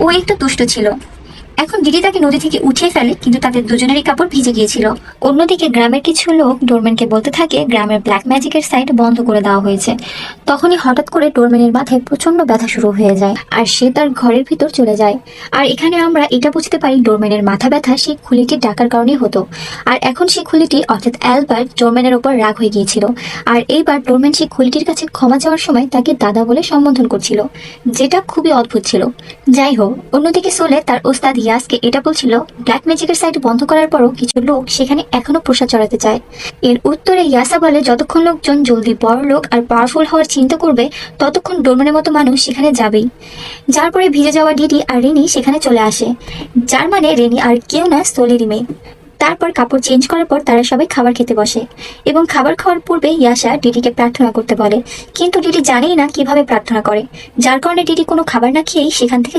ও একটু দুষ্ট ছিল। এখন দিদি তাকে নদী থেকে উঠিয়ে ফেলে, কিন্তু তাদের দুজনেরই কাপড় ভিজে গিয়েছিল। অন্যদিকে গ্রামের কিছু লোক ডোরম্যানকে বলতে থাকে গ্রামের ব্ল্যাক ম্যাজিকের সাইট বন্ধ করে দেওয়া হয়েছে। তখনই হঠাৎ করে ডোরম্যানের মাথায় প্রচন্ড ব্যথা শুরু হয়ে যায়, আর সে তার ঘরের ভিতর চলে যায়। আর এখানে আমরা এটা বুঝতে পারি ডোরম্যানের মাথা ব্যথা সেই খুলিটি ডাকার কারণেই হতো। আর এখন সেই খুলিটি অর্থাৎ অ্যালবার্ট ডোরম্যানের ওপর রাগ হয়ে গিয়েছিল। আর এইবার ডোরম্যান সেই খুলিটির কাছে ক্ষমা চাওয়ার সময় তাকে দাদা বলে সম্বোধন করছিল, যেটা খুবই অদ্ভুত ছিল। যাই হোক, অন্যদিকে সোলে তার ওস্তাদ ইয়াসকে এটা বলছিল ব্ল্যাক ম্যাজিকের সাইট বন্ধ করার পরও কিছু লোক সেখানে এখনো প্রসাদ চড়াতে চায়। এর উত্তরে ইয়াসা বলে যতক্ষণ লোকজন জলদি বড় লোক আর পাওয়ারফুল হওয়ার চিন্তা করবে, ততক্ষণ ডোরম্যানের মতো মানুষ সেখানে যাবেই। যার পরে ভিজে যাওয়া ডিডি আর রেনি সেখানে চলে আসে, যার মানে রেনি আর কেউ না, সোলেরই মেয়ে। তারপর কাপড় চেঞ্জ করার পর তারা সবাই খাবার খেতে বসে, এবং খাবার খাওয়ার পূর্বে ইয়াসা ডিডিকে প্রার্থনা করতে বলে। কিন্তু ডিডি জানেই না কিভাবে প্রার্থনা করে, যার কারণে ডিডি কোনো খাবার না খেয়েই সেখান থেকে